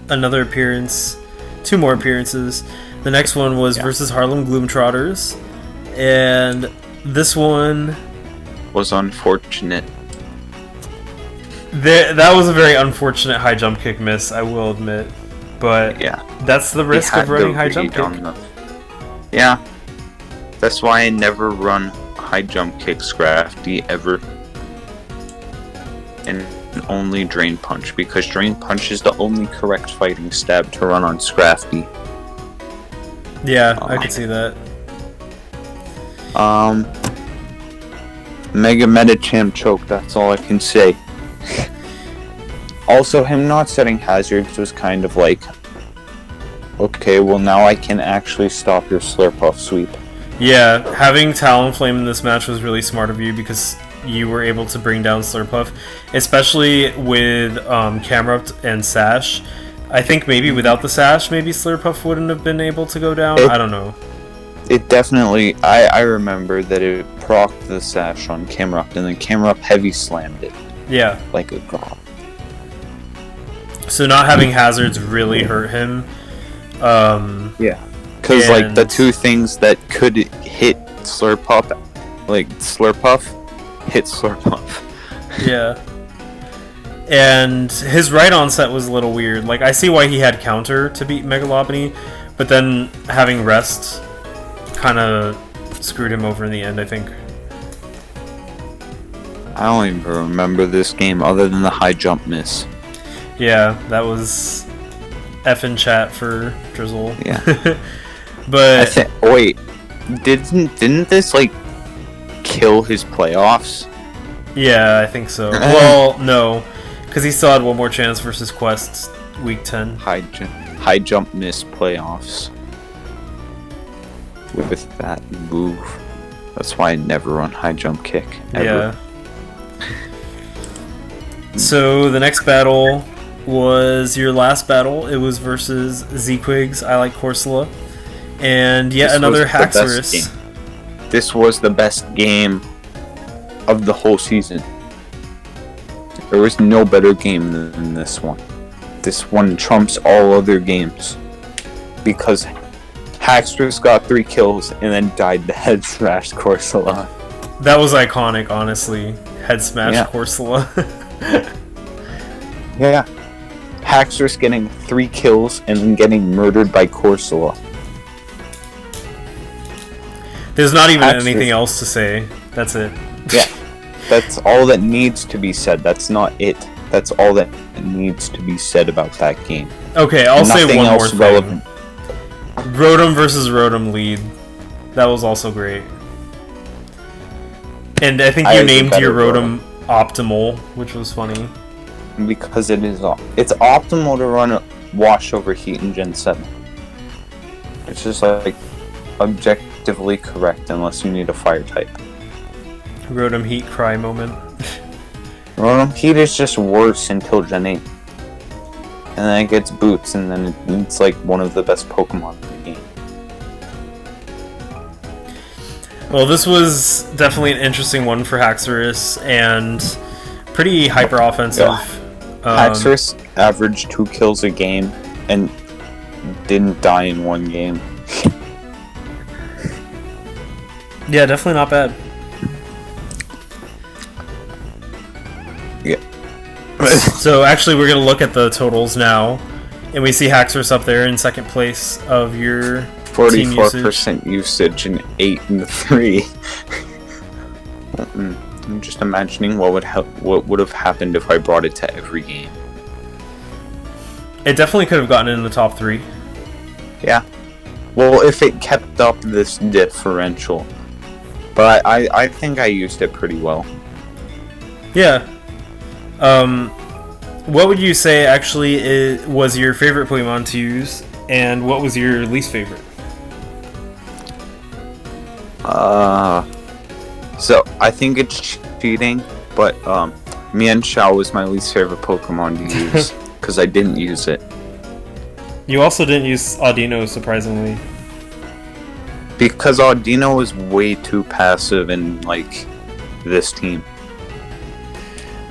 another appearance, 2 more appearances. The next one was versus Harlem Gloomtrotters, and this one was unfortunate. That was a very unfortunate high jump kick miss, I will admit, but that's the risk of running high jump kick. Yeah, that's why I never run high jump kick Scrafty ever. And only Drain Punch, because Drain Punch is the only correct fighting stab to run on Scrafty. Yeah, I can see that. Mega Medicham choke, that's all I can say. Also, him not setting hazards was kind of like, okay, well now I can actually stop your Slurpuff sweep. Yeah, having Talonflame in this match was really smart of you because you were able to bring down Slurpuff, especially with Camerupt and Sash. I think maybe without the Sash, maybe Slurpuff wouldn't have been able to go down. I don't know. It definitely... I remember that it procced the Sash on Camerupt, and then Camerupt heavy slammed it. Yeah. Like a god. So not having hazards really hurt him. Yeah. Because, like, the two things that could hit Slurpuff, like, Slurpuff, hit Slurpuff. Yeah. And his right onset was a little weird. Like, I see why he had counter to beat Megalobony, but then having rest kind of screwed him over in the end, I think. I don't even remember this game other than the high jump miss. Yeah, that was effing chat for Drizzle. Yeah. But wait, didn't this like kill his playoffs? Yeah, I think so. Well, no, because he still had one more chance versus Quest week 10. High jump miss playoffs with that move. That's why I never run high jump kick. Ever. Yeah. So the next battle was your last battle. It was versus Zequigs, I Like Corsola, and yet another Haxorus. This was the best game of the whole season. There was no better game than this one. This one trumps all other games because Haxorus got 3 kills and then died to head smash Corsola. That was iconic, honestly. Head smash Corsola. Yeah. Haxorus getting 3 kills and then getting murdered by Corsola. There's not even anything else to say. That's it. Yeah. That's all that needs to be said. That's not it. That's all that needs to be said about that game. Okay, I'll say one more thing. Relevant. Rotom versus Rotom lead. That was also great. And I think you named your Rotom Optimal, which was funny. Because it's optimal to run a Wash over Heat in Gen 7. It's just like objectively correct unless you need a fire type. Rotom Heat cry moment. Rotom Heat is just worse until Gen 8. And then it gets boots and then it's like one of the best Pokemon in the game. Well, this was definitely an interesting one for Haxorus and pretty hyper offensive. Yeah. Haxorus averaged 2 kills a game and didn't die in one game. Yeah, definitely not bad. Yeah. So actually we're going to look at the totals now, and we see Haxorus up there in second place of your 44% usage and 8 and 3. I'm just imagining what would have happened if I brought it to every game. It definitely could have gotten in the top 3. Yeah. Well, if it kept up this differential. But I think I used it pretty well. Yeah. What would you say actually was your favorite Pokemon to use, and what was your least favorite? So I think it's cheating, but Mienshao was my least favorite Pokemon to use because I didn't use it. You also didn't use Audino, surprisingly. Because Audino was way too passive in like this team.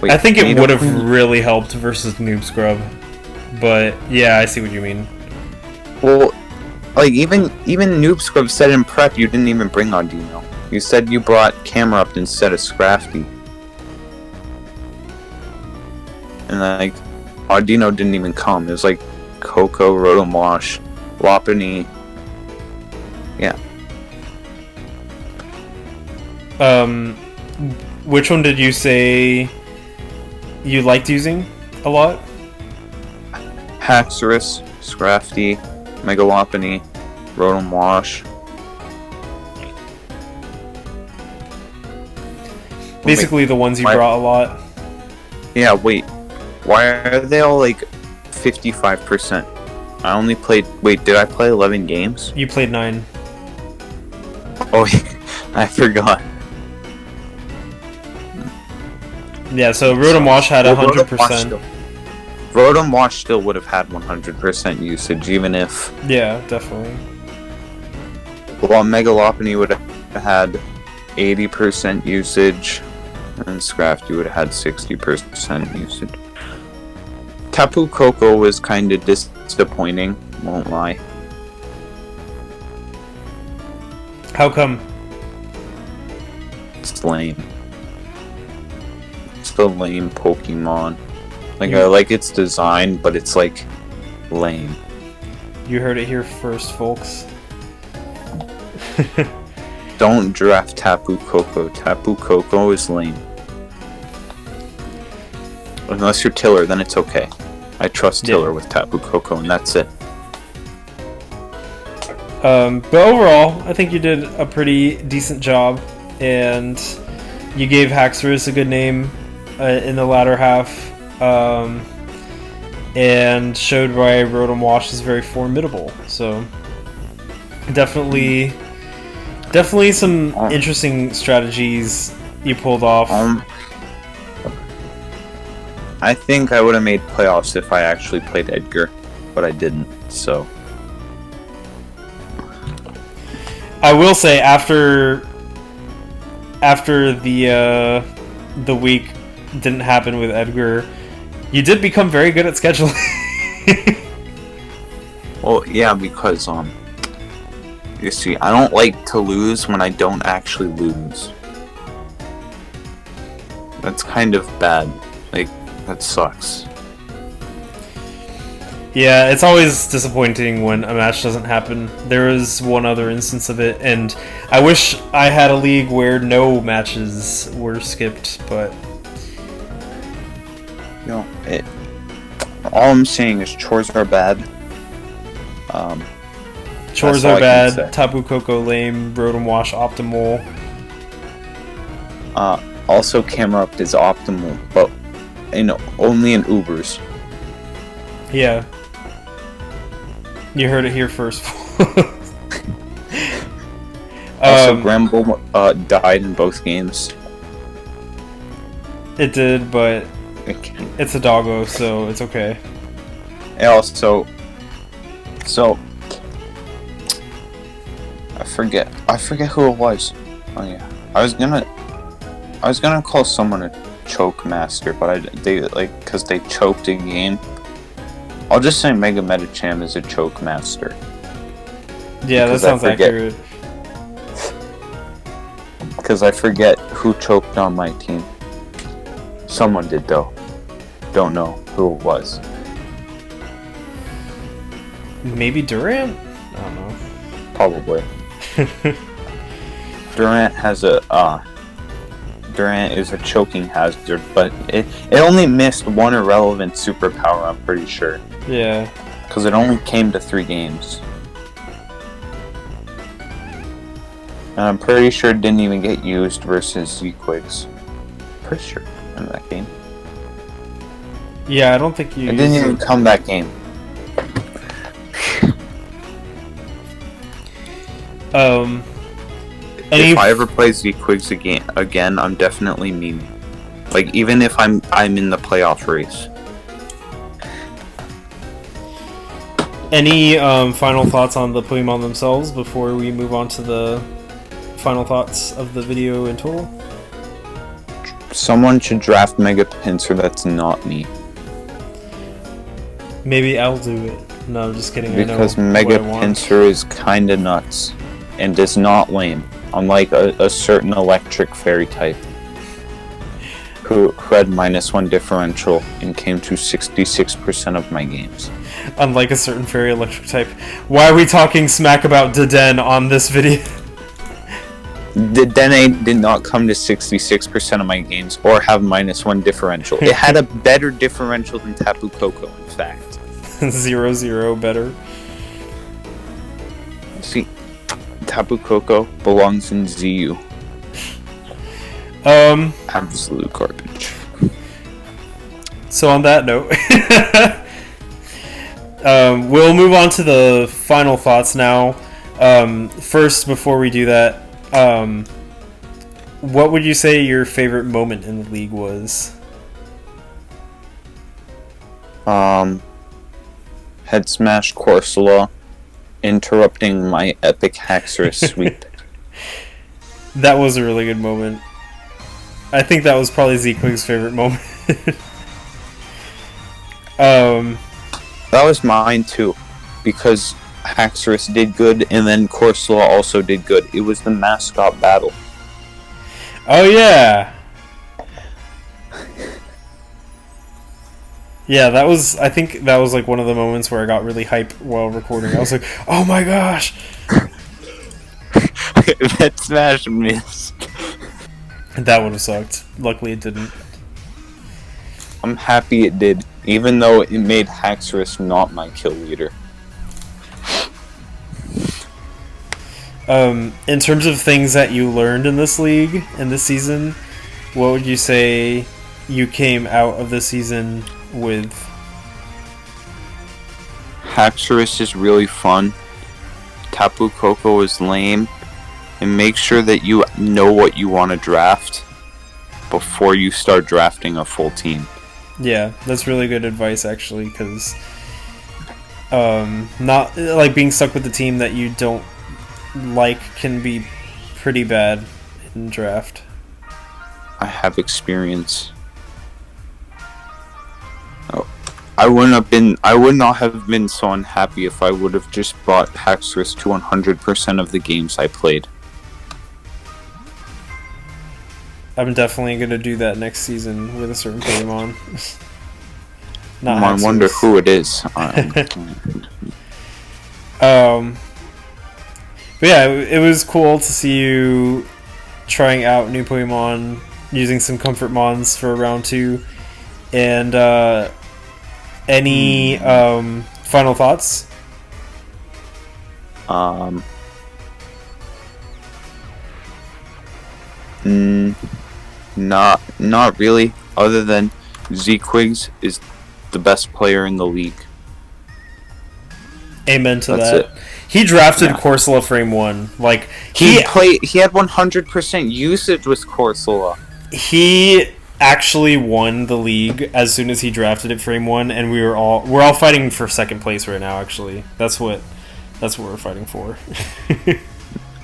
Wait, I think it would have really helped versus Noob Scrub, but yeah, I see what you mean. Well, like even Noob Scrub said in prep you didn't even bring Audino. You said you brought Camerupt instead of Scrafty. And like Audino didn't even come. It was like Coco, Rotom Wash, Lopunny. Yeah. Which one did you say you liked using a lot? Haxorus, Scrafty, Mega Lopunny, Rotom Wash. Basically the ones you brought a lot. Yeah, wait. Why are they all like 55%? I only played... Wait, did I play 11 games? You played 9. Oh, I forgot. Yeah, so Rotom Wash had 100%. Rotom Wash still would have had 100% usage, even if... Yeah, definitely. Well, Mega Lopunny would have had 80% usage, and Scrafty would have had 60% usage. Tapu Koko was kind of disappointing, won't lie. How come? It's lame. It's the lame Pokemon. Like, I like its design, but it's, like, lame. You heard it here first, folks. Don't draft Tapu Koko. Tapu Koko is lame. Unless you're Tiller, then it's okay. I trust Tiller with Tapu Koko, and that's it. But overall, I think you did a pretty decent job, and you gave Haxorus a good name in the latter half. And showed why Rotom Wash is very formidable. So definitely some interesting strategies you pulled off. I think I would have made playoffs if I actually played Edgar, but I didn't. So I will say after the week didn't happen with Edgar, you did become very good at scheduling. Well, yeah, because you see, I don't like to lose when I don't actually lose. That's kind of bad. Like, that sucks. Yeah, it's always disappointing when a match doesn't happen. There was one other instance of it, and I wish I had a league where no matches were skipped, but... No, all I'm saying is chores are bad. Chores are bad, Tapu Koko lame, Rotom Wash optimal. Also, camera up is optimal, but only in Ubers. Yeah. You heard it here first. Also, Gramble died in both games. It did, but it's a doggo, so it's okay. And also, so I forget who it was. Oh yeah, I was gonna call someone a choke master, but because they choked a game. I'll just say Mega Medicham is a choke master. Yeah, that sounds accurate. Because I forget who choked on my team. Someone did though. Don't know who it was. Maybe Durant? I don't know. Probably. Durant is a choking hazard, but it only missed one irrelevant superpower, I'm pretty sure. Yeah. Because it only came to 3 games. And I'm pretty sure it didn't even get used versus Z-Quigs. Pretty sure in that game. Yeah, I don't think you... It didn't even come that game. If I ever play Z-Quigs again, I'm definitely memeing. Like, even if I'm in the playoff race. Any final thoughts on the Pokemon themselves before we move on to the final thoughts of the video in total? Someone should draft Mega Pinsir that's not me. Maybe I'll do it. No, I'm just kidding. Because Mega Pinsir is kinda nuts. And is not lame. Unlike a certain electric fairy type. Who had -1 differential and came to 66% of my games. Unlike a certain fairy electric type. Why are we talking smack about Deden on this video? Dene did not come to 66% of my games or have -1 differential. It had a better differential than Tapu Koko, in fact. 0-0 better. See, Tapu Koko belongs in ZU. Absolute garbage. So on that note, we'll move on to the final thoughts now. First, before we do that, What would you say your favorite moment in the league was? Head smash Corsola, interrupting my epic Haxorus sweep. That was a really good moment. I think that was probably Zequig's favorite moment. That was mine too, because Haxorus did good, and then Corsola also did good. It was the mascot battle. Oh yeah. Yeah, that was. I think that was like one of the moments where I got really hype while recording. I was like, "Oh my gosh!" That smash missed. That would have sucked. Luckily, it didn't. I'm happy it did, even though it made Haxorus not my kill leader. In terms of things that you learned in this league, in this season, what would you say you came out of the season with? Haxorus is really fun. Tapu Koko is lame. And make sure that you know what you want to draft before you start drafting a full team. Yeah, that's really good advice, actually, because not like being stuck with the team that you don't like can be pretty bad in draft. I have experience. Oh, I would not have been so unhappy if I would have just brought Haxorus to 100% of the games I played. I'm definitely going to do that next season with a certain Pokemon. Not I wonder who it is. But yeah, it was cool to see you trying out new Pokemon, using some Comfort Mons for round 2. And any final thoughts? Not really, other than Zequigs is the best player in the league. Amen to That's that. it. He drafted Corsola Frame 1. Like He had 100% usage with Corsola. He actually won the league as soon as he drafted it Frame 1, and we're all fighting for second place right now, actually. That's what we're fighting for.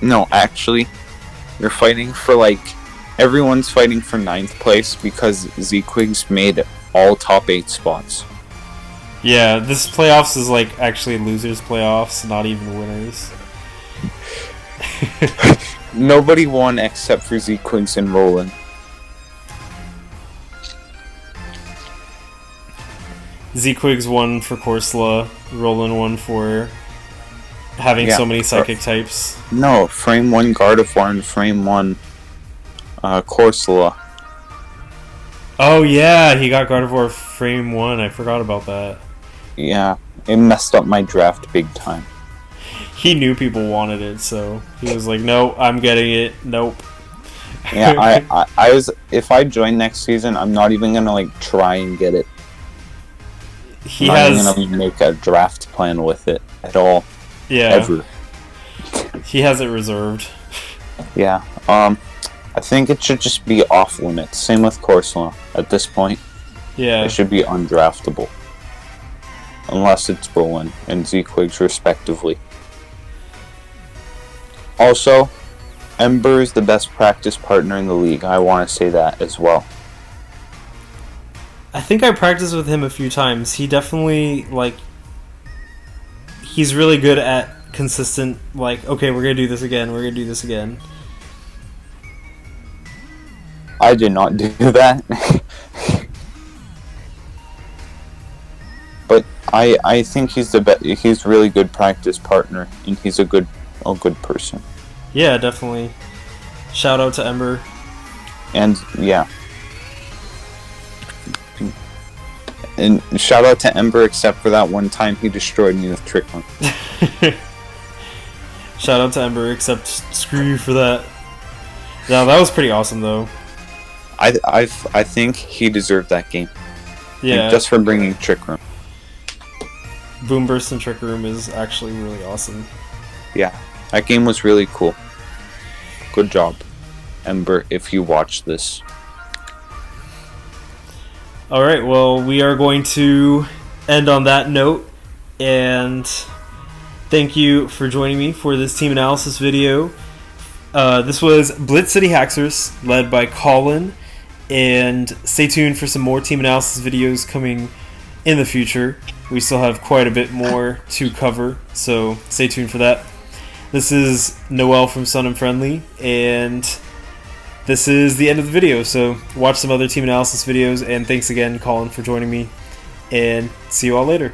No, actually, you're fighting for everyone's fighting for 9th place because Zequigs made all top 8 spots. Yeah, this playoffs is actually losers playoffs, not even winners. Nobody won except for Zequigs and Roland. Zequigs won for Corsola, Roland won for having so many psychic types. No, Frame 1 Gardevoir and Frame 1 Corsola. Oh yeah, he got Gardevoir Frame 1, I forgot about that. Yeah, it messed up my draft big time. He knew people wanted it, so he was like, "No, I'm getting it. Nope." Yeah, I was. If I join next season, I'm not even gonna try and get it. I'm not even gonna make a draft plan with it at all. Yeah. Ever. He has it reserved. Yeah. I think it should just be off limits. Same with Corsola at this point. Yeah. It should be undraftable. Unless it's Roland and Zequigs respectively. Also, Ember is the best practice partner in the league. I want to say that as well. I think I practiced with him a few times. He definitely, he's really good at consistent, okay, we're going to do this again, we're going to do this again. I did not do that. But I think he's he's a really good practice partner, and he's a good person. Yeah, definitely. Shout out to Ember. And yeah. And shout out to Ember, except for that one time he destroyed me with Trick Room. Shout out to Ember, except screw you for that. No, that was pretty awesome though. I think he deserved that game. Yeah. Just for bringing Trick Room. Boom Burst and Trick Room is actually really awesome. Yeah, that game was really cool. Good job, Ember, if you watch this. Alright, well, we are going to end on that note, and thank you for joining me for this team analysis video. This was Blitz City Haxorus, led by Colin, and stay tuned for some more team analysis videos coming in the future. We still have quite a bit more to cover, so stay tuned for that. This is Noel from Sun and Friendly, and this is the end of the video, so watch some other team analysis videos, and thanks again, Colin, for joining me, and see you all later.